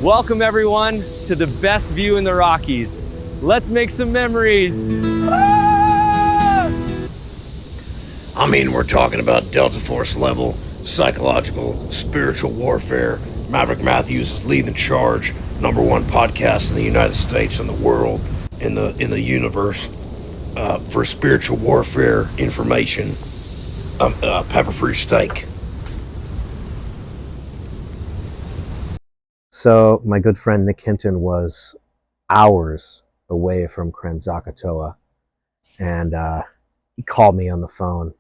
Welcome everyone to the best view in the Rockies. Let's make some memories. I mean, we're talking about Delta Force level, psychological, spiritual warfare. Maverick Matthews is leading the charge. #1 podcast in the United States and the world, in the universe, for spiritual warfare information. Pepper-free steak. So my good friend Nick Hinton was hours away from Kranzakatoa, and he called me on the phone,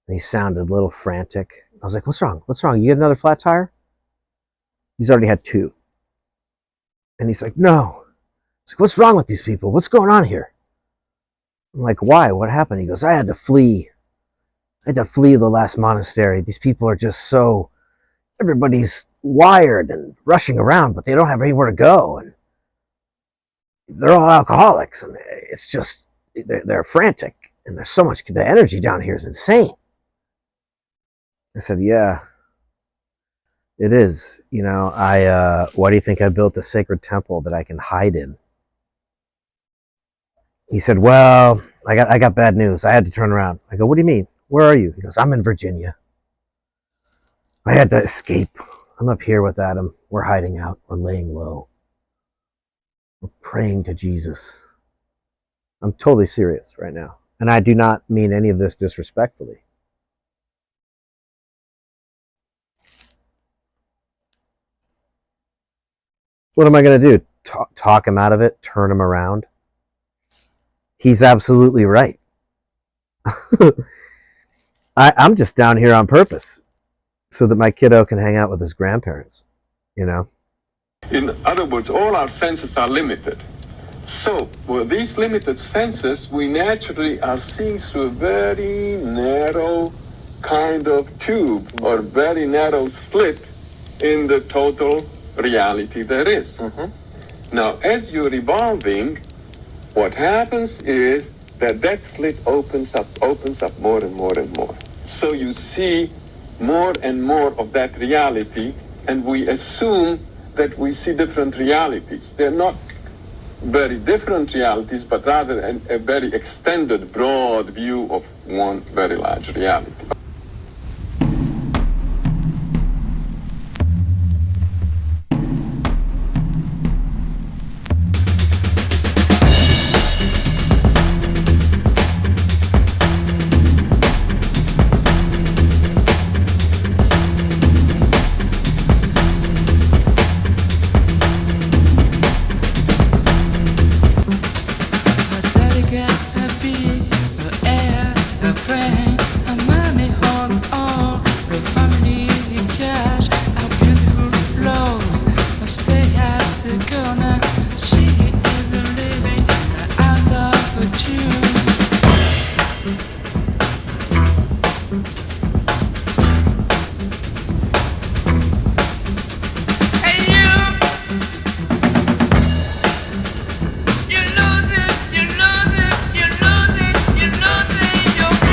and he sounded a little frantic. I was like, "What's wrong? What's wrong? You get another flat tire?" He's already had 2. And he's like, "No." It's like, "What's wrong with these people? What's going on here?" I'm like, "Why? What happened?" He goes, "I had to flee. I had to flee the last monastery. These people are just so... everybody's wired and rushing around, but they don't have anywhere to go, and they're all alcoholics, and it's just they're frantic, and there's so much, the energy down here is insane." I said, "Yeah, it is. You know, why do you think I built a sacred temple that I can hide in?" He said, "Well, I got bad news. I had to turn around." I go, "What do you mean? Where are you?" He goes, "I'm in Virginia. I had to escape. I'm up here with Adam. We're hiding out. We're laying low. We're praying to Jesus." I'm totally serious right now. And I do not mean any of this disrespectfully. What am I going to do? Talk him out of it? Turn him around? He's absolutely right. I'm just down here on purpose, so that my kiddo can hang out with his grandparents, you know? In other words, all our senses are limited. So, with these limited senses, we naturally are seeing through a very narrow kind of tube or very narrow slit in the total reality there is. Now, as you're evolving, what happens is that slit opens up more and more and more. So you see more and more of that reality, and we assume that we see different realities. They're not very different realities, but rather a very extended, broad view of one very large reality.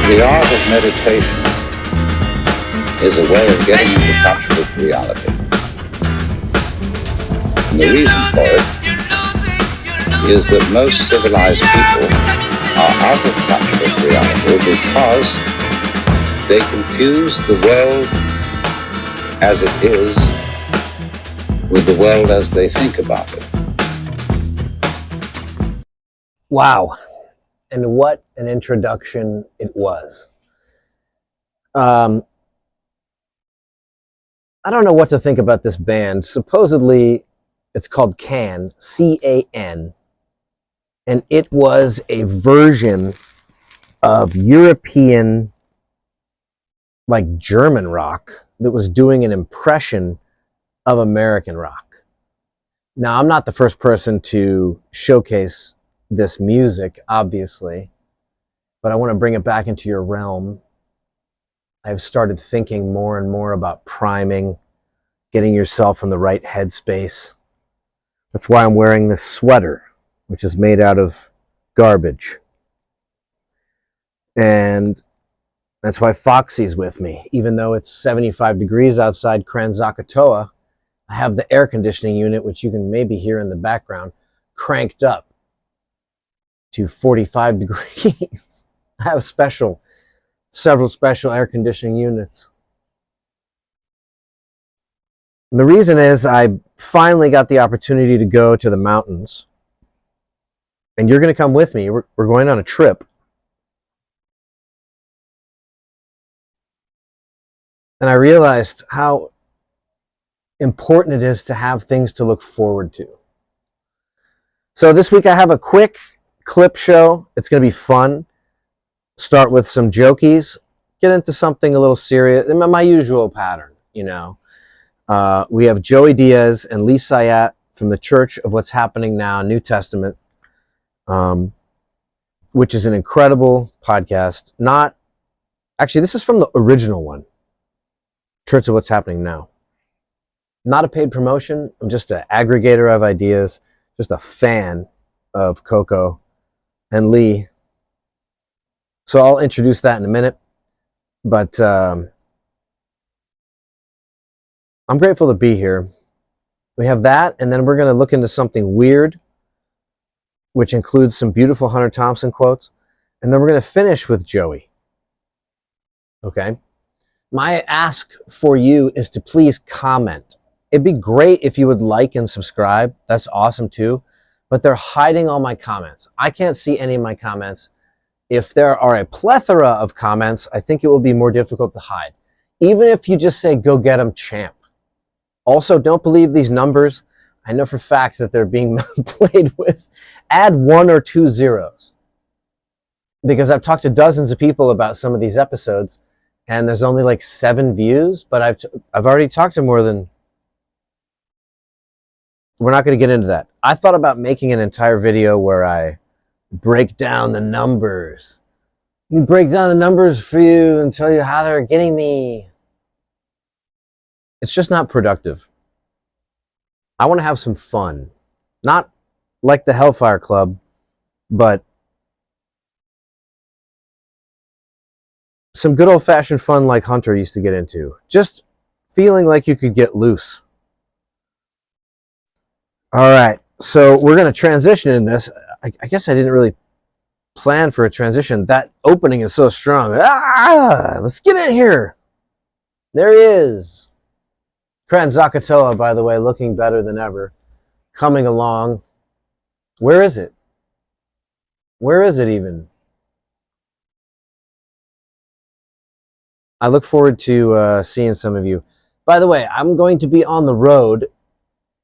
The art of meditation is a way of getting into touch with reality. And the reason for it is that most civilized people are out of touch with reality because they confuse the world as it is with the world as they think about it. Wow. And what an introduction it was. I don't know what to think about this band. Supposedly, it's called Can, C-A-N. And it was a version of European, like German rock, that was doing an impression of American rock. Now, I'm not the first person to showcase this music, obviously, but I want to bring it back into your realm. I've started thinking more and more about priming, getting yourself in the right headspace. That's why I'm wearing this sweater, which is made out of garbage. And that's why Foxy's with me. Even though it's 75 degrees outside Kranzakatoa, I have the air conditioning unit, which you can maybe hear in the background, cranked up to 45 degrees. I have several special air conditioning units. And the reason is I finally got the opportunity to go to the mountains. And you're going to come with me. We're going on a trip. And I realized how important it is to have things to look forward to. So this week I have a quick clip show. It's going to be fun. Start with some jokies, get into something a little serious. My usual pattern, you know. We have Joey Diaz and Lee Sayat from the Church of What's Happening Now, New Testament, which is an incredible podcast. Actually, this is from the original one, Church of What's Happening Now. Not a paid promotion. I'm just an aggregator of ideas, just a fan of Coco and Lee. So I'll introduce that in a minute. But I'm grateful to be here. We have that, and then we're going to look into something weird, which includes some beautiful Hunter Thompson quotes. And then we're going to finish with Joey. Okay? My ask for you is to please comment. It'd be great if you would like and subscribe. That's awesome too. But they're hiding all my comments. I can't see any of my comments. If there are a plethora of comments, I think it will be more difficult to hide. Even if you just say, go get 'em, champ. Also, don't believe these numbers. I know for facts that they're being played with. Add 1 or 2 zeros. Because I've talked to dozens of people about some of these episodes, and there's only like 7 views, but I've already talked to more than... We're not going to get into that. I thought about making an entire video where I break down the numbers. Break down the numbers for you and tell you how they're getting me. It's just not productive. I want to have some fun. Not like the Hellfire Club, but some good old-fashioned fun like Hunter used to get into. Just feeling like you could get loose. All right, so we're going to transition in this. I guess I didn't really plan for a transition. That opening is so strong. Let's get in here. There he is. Kranzakatoa, by the way, looking better than ever. Coming along. Where is it? Where is it even? I look forward to seeing some of you. By the way, I'm going to be on the road.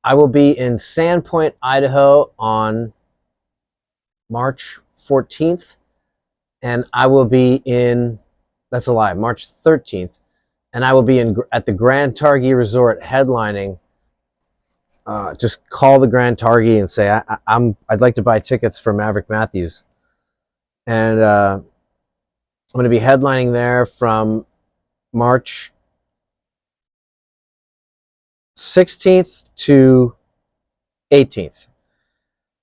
I will be in Sandpoint, Idaho on March 14th. And I will be in, that's a lie, March 13th. And I will be at the Grand Targhee Resort headlining. Just call the Grand Targhee and say, I'd like to buy tickets for Maverick Matthews. And I'm going to be headlining there from March 16th to 18th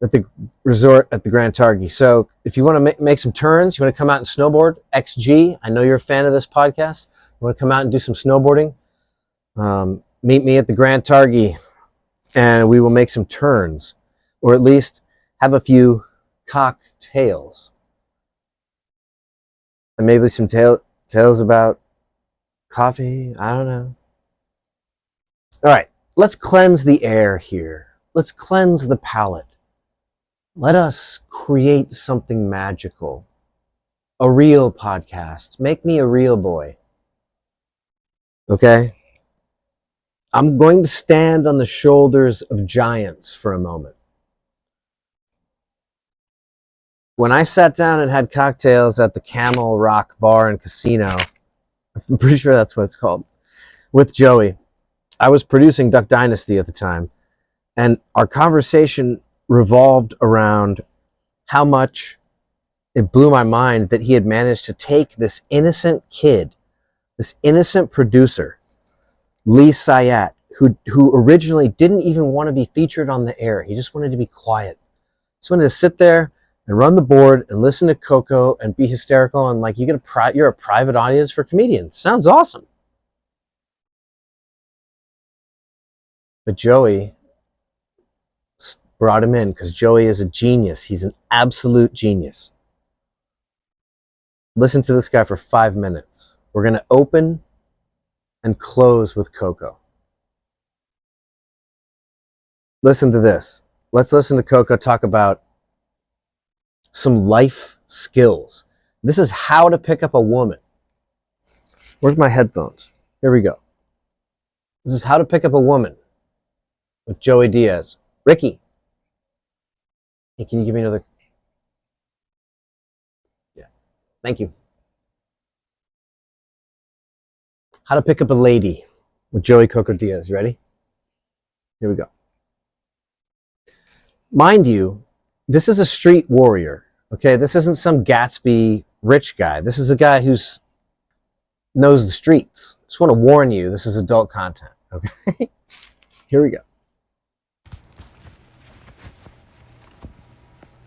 at the resort at the Grand Targhee. So if you want to make some turns, you want to come out and snowboard, XG, I know you're a fan of this podcast. You want to come out and do some snowboarding, meet me at the Grand Targhee and we will make some turns, or at least have a few cocktails. And maybe some tales about coffee. I don't know. All right, let's cleanse the air here. Let's cleanse the palate. Let us create something magical. A real podcast. Make me a real boy. Okay? I'm going to stand on the shoulders of giants for a moment. When I sat down and had cocktails at the Camel Rock Bar and Casino, I'm pretty sure that's what it's called, with Joey, I was producing Duck Dynasty at the time, and our conversation revolved around how much it blew my mind that he had managed to take this innocent kid, this innocent producer, Lee Sayat, who originally didn't even want to be featured on the air. He just wanted to be quiet. Just wanted to sit there and run the board and listen to Coco and be hysterical and like you're a private audience for comedians. Sounds awesome. But Joey brought him in because Joey is a genius. He's an absolute genius. Listen to this guy for 5 minutes. We're going to open and close with Coco. Listen to this. Let's listen to Coco talk about some life skills. This is how to pick up a woman. Where's my headphones? Here we go. This is how to pick up a woman with Joey Diaz. Ricky. Hey, can you give me another? Yeah. Thank you. How to pick up a lady with Joey Coco Diaz. Ready? Here we go. Mind you, this is a street warrior. Okay, this isn't some Gatsby rich guy. This is a guy who's knows the streets. Just want to warn you, this is adult content. Okay, here we go.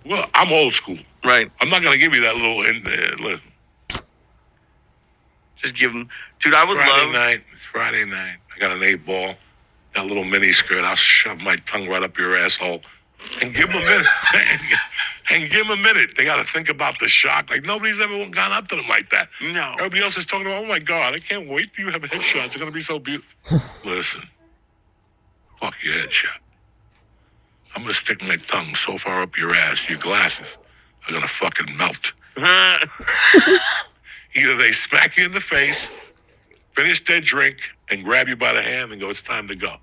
Well, I'm old school, right? I'm not gonna give you that little hint there. Listen, Just give him, dude. I would love. It's Friday night. I got an 8-ball, that little mini skirt. I'll shove my tongue right up your asshole and give them a minute. And give them a minute. They got to think about the shock. Like, nobody's ever gone up to them like that. No. Everybody else is talking about, oh my God, I can't wait till you have a headshot. It's going to be so beautiful. Listen, fuck your headshot. I'm going to stick my tongue so far up your ass, your glasses are going to fucking melt. Either they smack you in the face, finish their drink, and grab you by the hand and go, it's time to go.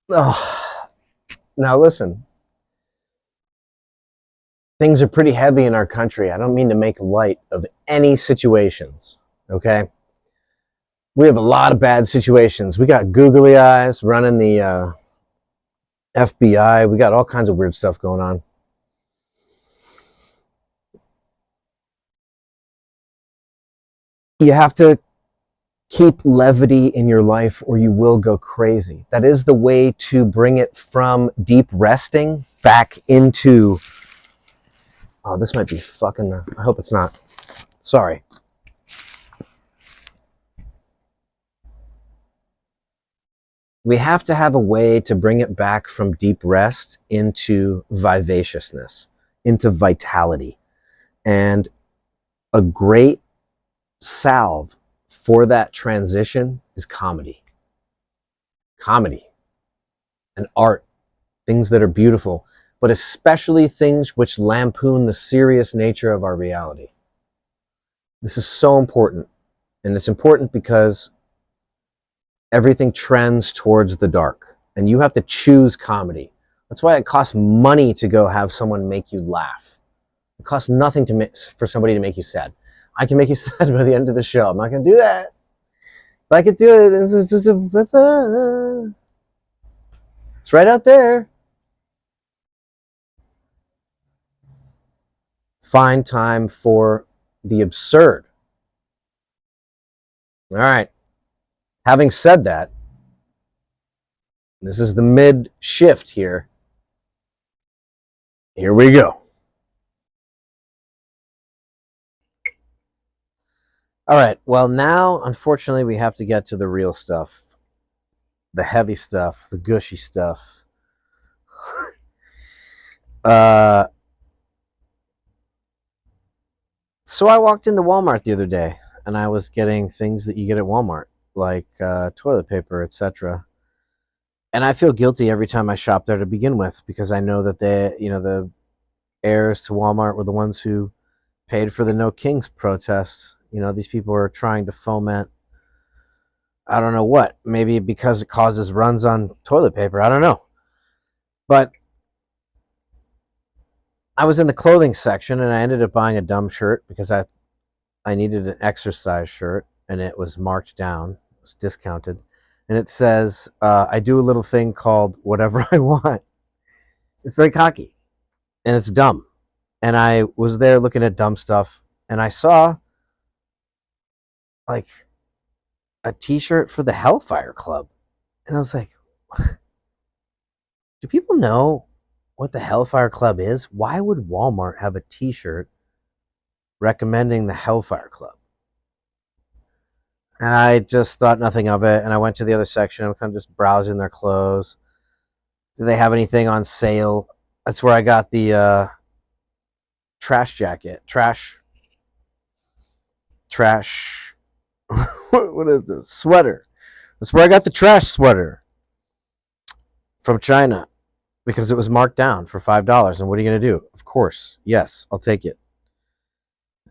Oh. Now listen, things are pretty heavy in our country. I don't mean to make light of any situations, okay? We have a lot of bad situations. We got googly eyes running the FBI. We got all kinds of weird stuff going on. You have to keep levity in your life or you will go crazy. That is the way to bring it from deep resting back into... Oh, this might be fucking... I hope it's not. Sorry. We have to have a way to bring it back from deep rest into vivaciousness, into vitality. And a great salve for that transition is comedy. Comedy and art, things that are beautiful, but especially things which lampoon the serious nature of our reality. This is so important, and it's important because everything trends towards the dark, and you have to choose comedy. That's why it costs money to go have someone make you laugh. It costs nothing for somebody to make you sad. I can make you sad by the end of the show. I'm not going to do that. If I could do it, it's right out there. Find time for the absurd. All right. Having said that, this is the mid shift here. Here we go. All right, well now, unfortunately, we have to get to the real stuff. The heavy stuff, the gushy stuff. So I walked into Walmart the other day, and I was getting things that you get at Walmart, like toilet paper, etc. And I feel guilty every time I shop there to begin with, because I know that the heirs to Walmart were the ones who paid for the No Kings protests. These people are trying to foment, I don't know what, maybe because it causes runs on toilet paper. I don't know. But I was in the clothing section and I ended up buying a dumb shirt because I needed an exercise shirt and it was marked down. It was discounted. And it says, I do a little thing called whatever I want. It's very cocky and it's dumb. And I was there looking at dumb stuff and I saw like a t-shirt for the Hellfire Club. And I was like, do people know what the Hellfire Club is? Why would Walmart have a t-shirt recommending the Hellfire Club? And I just thought nothing of it. And I went to the other section. I'm kind of just browsing their clothes. Do they have anything on sale? That's where I got the trash jacket. Trash. What is this? Sweater. That's where I got the trash sweater from China because it was marked down for $5. And what are you going to do? Of course. Yes, I'll take it.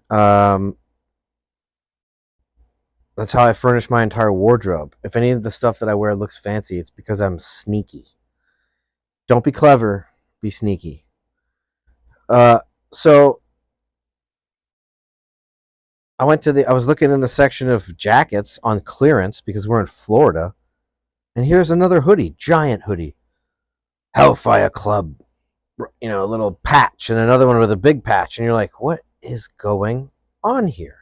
That's how I furnish my entire wardrobe. If any of the stuff that I wear looks fancy, it's because I'm sneaky. Don't be clever, be sneaky. So I was looking in the section of jackets on clearance because we're in Florida. And here's another hoodie, giant hoodie. Hellfire Club, a little patch, and another one with a big patch. And you're like, what is going on here?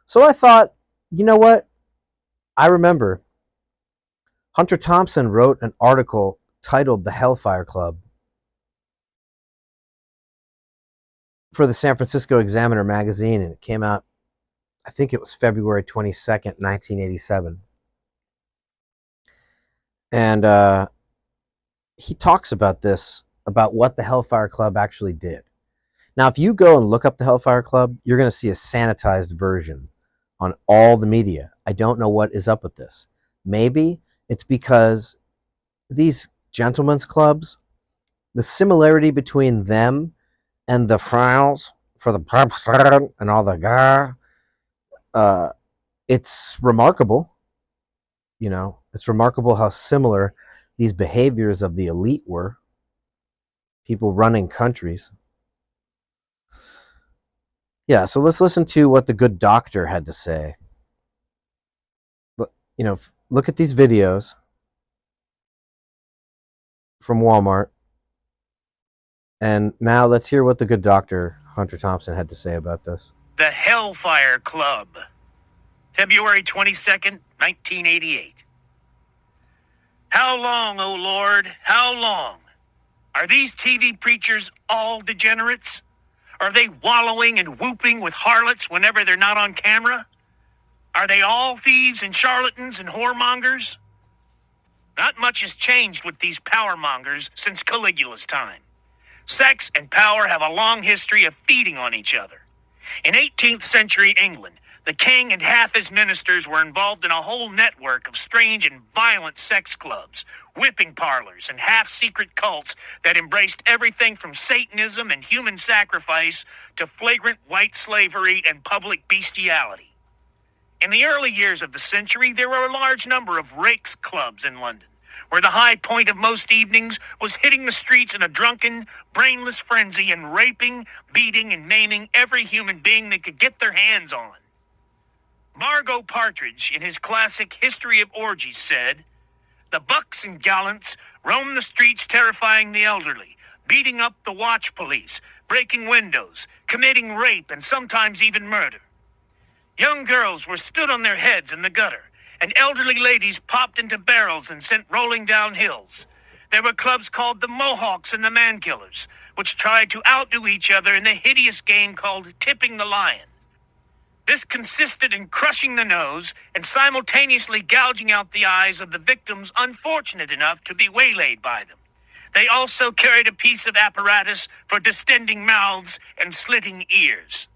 So I thought, you know what? I remember Hunter Thompson wrote an article titled The Hellfire Club for the San Francisco Examiner magazine, and it came out, I think it was February 22nd, 1987. And he talks about this, about what the Hellfire Club actually did. Now, if you go and look up the Hellfire Club, you're going to see a sanitized version on all the media. I don't know what is up with this. Maybe it's because these gentlemen's clubs, the similarity between them and the Frowns for the pub and all the guy, it's remarkable. It's remarkable how similar these behaviors of the elite were. People running countries. Yeah, so let's listen to what the good doctor had to say. Look at these videos from Walmart. And now let's hear what the good doctor, Hunter Thompson, had to say about this. The Hellfire Club, February 22nd, 1988. How long, O Lord, how long? Are these TV preachers all degenerates? Are they wallowing and whooping with harlots whenever they're not on camera? Are they all thieves and charlatans and whoremongers? Not much has changed with these powermongers since Caligula's time. Sex and power have a long history of feeding on each other. In 18th century England, the king and half his ministers were involved in a whole network of strange and violent sex clubs, whipping parlors, and half-secret cults that embraced everything from Satanism and human sacrifice to flagrant white slavery and public bestiality. In the early years of the century, there were a large number of rakes clubs in London, where the high point of most evenings was hitting the streets in a drunken, brainless frenzy and raping, beating, and maiming every human being they could get their hands on. Margot Partridge, in his classic History of Orgies, said, "The bucks and gallants roam the streets terrifying the elderly, beating up the watch police, breaking windows, committing rape, and sometimes even murder. Young girls were stood on their heads in the gutter, and elderly ladies popped into barrels and sent rolling down hills. There were clubs called the Mohawks and the Mankillers, which tried to outdo each other in the hideous game called Tipping the Lion. This consisted in crushing the nose and simultaneously gouging out the eyes of the victims unfortunate enough to be waylaid by them. They also carried a piece of apparatus for distending mouths and slitting ears.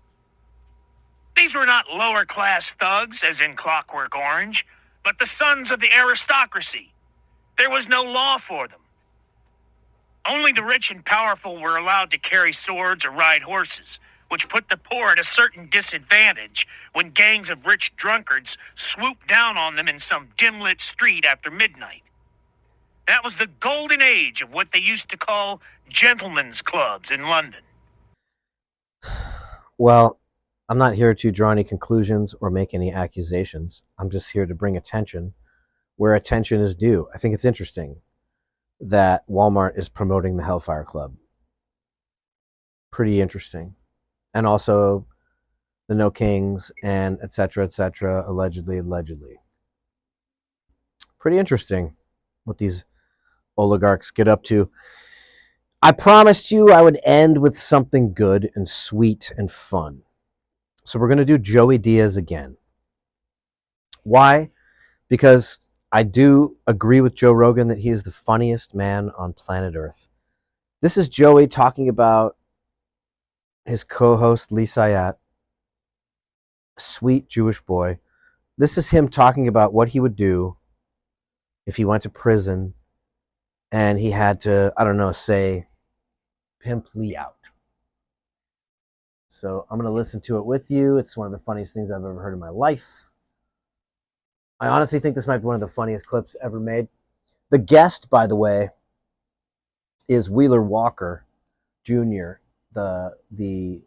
These were not lower-class thugs, as in Clockwork Orange, but the sons of the aristocracy. There was no law for them. Only the rich and powerful were allowed to carry swords or ride horses, which put the poor at a certain disadvantage when gangs of rich drunkards swooped down on them in some dim-lit street after midnight. That was the golden age of what they used to call gentlemen's clubs in London." Well, I'm not here to draw any conclusions or make any accusations. I'm just here to bring attention where attention is due. I think it's interesting that Walmart is promoting the Hellfire Club. Pretty interesting. And also the No Kings and et cetera, allegedly. Pretty interesting what these oligarchs get up to. I promised you I would end with something good and sweet and fun. So we're going to do Joey Diaz again. Why? Because I do agree with Joe Rogan that he is the funniest man on planet Earth. This is Joey talking about his co-host Lee Sayat, sweet Jewish boy. This is him talking about what he would do if he went to prison and he had to, I don't know, say, pimp Lee out. So I'm going to listen to it with you. It's one of the funniest things I've ever heard in my life. I honestly think this might be one of the funniest clips ever made. The guest, by the way, is Wheeler Walker Jr., the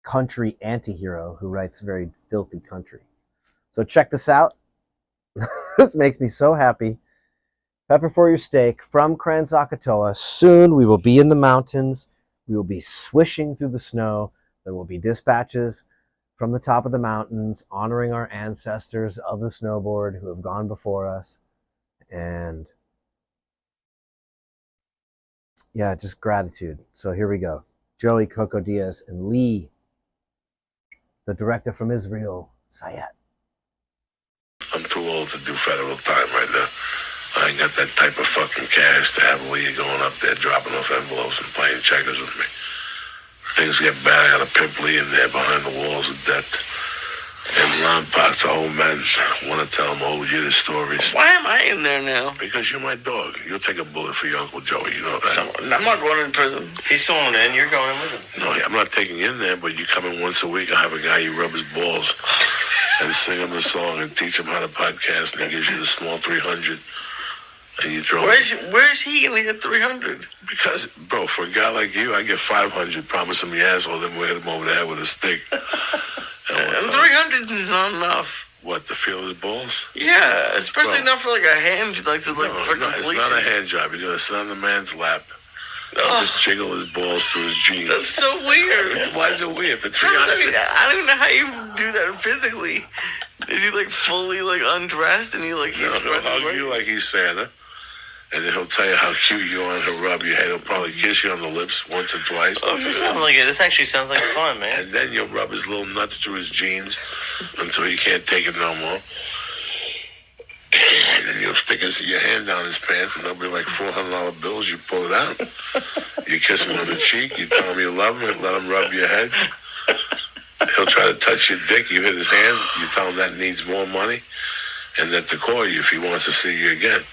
country anti-hero who writes very filthy country. So check this out. This makes me so happy. Pepper for your steak from Kranzakatoa. Soon we will be in the mountains. We will be swishing through the snow. There will be dispatches from the top of the mountains honoring our ancestors of the snowboard who have gone before us. And yeah, just gratitude. So here we go. Joey Coco Diaz and Lee, the director from Israel, Sayat. I'm too old to do federal time right now. I ain't got that type of fucking cash to have Leah going up there dropping off envelopes and playing checkers with me. Things get bad, I got a pimp Lee in there behind the walls of death. And Ron Park, the whole men want to tell him over you the stories. Why am I in there now? Because you're my dog. You'll take a bullet for your Uncle Joey, you know that. So, I'm not going in prison. He's going in, you're going in with him. No, I'm not taking you in there, but you come in once a week. I have a guy, you rub his balls and sing him the song and teach him how to podcast, and he gives you the small 300. And you throw Where's he gonna get 300? Because, bro, for a guy like you, I get 500, promise him the asshole, then we'll hit him over the head with a stick. And 300 is not enough. What, to feel his balls? Yeah, especially not for like a hand like to like for No, it's not a hand job. You're gonna sit on the man's lap and just jiggle his balls through his jeans. That's so weird. Why is it weird? For I don't even know how you do that physically. Is he like fully like undressed and he'll hug you like he's Santa. And then he'll tell you how cute you are and he'll rub your head. He'll probably kiss you on the lips once or twice. Oh, this actually sounds like fun, man. And then you'll rub his little nuts through his jeans until he can't take it no more. And then you'll stick your hand down his pants and there'll be like $400 bills. You pull it out. You kiss him on the cheek. You tell him you love him and let him rub your head. He'll try to touch your dick. You hit his hand. You tell him that needs more money. And then to call you if he wants to see you again.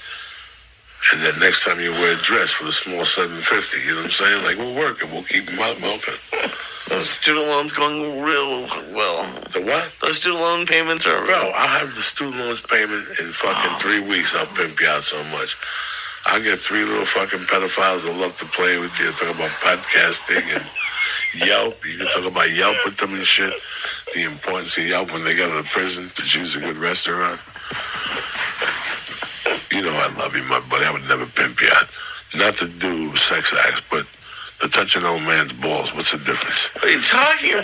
And then next time you wear a dress for the small 750, you know what I'm saying? Like, we'll work it. We'll keep him out milking. Those student loans going real well. The what? Those student loan payments are... Bro, I'll have the student loans payment in fucking 3 weeks. I'll pimp you out so much. I'll get 3 little fucking pedophiles that love to play with you. Talk about podcasting and Yelp. You can talk about Yelp with them and shit. The importance of Yelp when they get out of prison to choose a good restaurant. You know I love you, my buddy. I would never pimp you out. Not to do sex acts, but to touch an old man's balls. What's the difference? What are you talking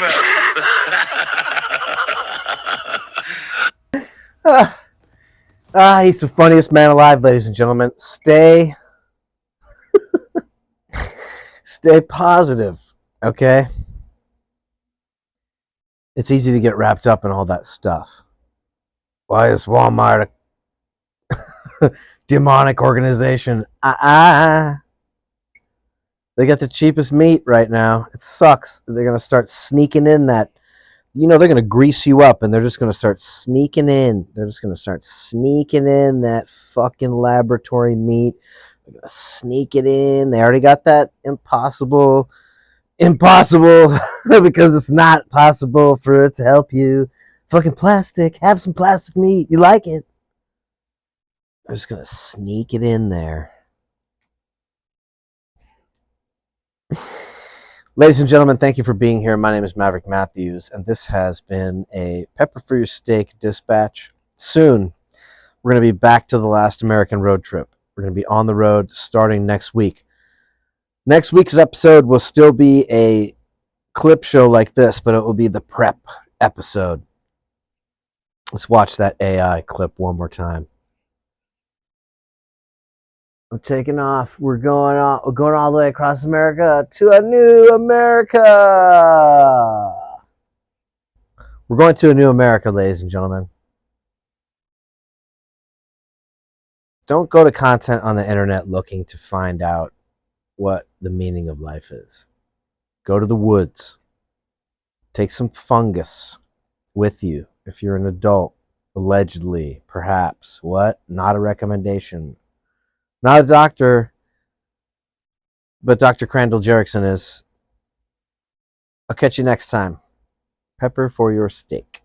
about? He's the funniest man alive, ladies and gentlemen. Stay positive, okay? It's easy to get wrapped up in all that stuff. Why is Walmart a demonic organization? They got the cheapest meat right now. It sucks. They're going to start sneaking in that. They're going to grease you up and they're just going to start sneaking in. They're just going to start sneaking in that fucking laboratory meat. They're going to sneak it in. They already got that impossible because it's not possible for it to help you. Fucking plastic. Have some plastic meat. You like it. I'm just going to sneak it in there. Ladies and gentlemen, thank you for being here. My name is Maverick Matthews, and this has been a Pepper for Your Steak dispatch. Soon, we're going to be back to the last American road trip. We're going to be on the road starting next week. Next week's episode will still be a clip show like this, but it will be the prep episode. Let's watch that AI clip one more time. I'm taking off. We're going all the way across America to a new America. We're going to a new America, ladies and gentlemen. Don't go to content on the internet looking to find out what the meaning of life is. Go to the woods. Take some fungus with you if you're an adult, allegedly, perhaps. What? Not a recommendation. Not a doctor, but Dr. Crandall Jerrickson is. I'll catch you next time. Pepper for your steak.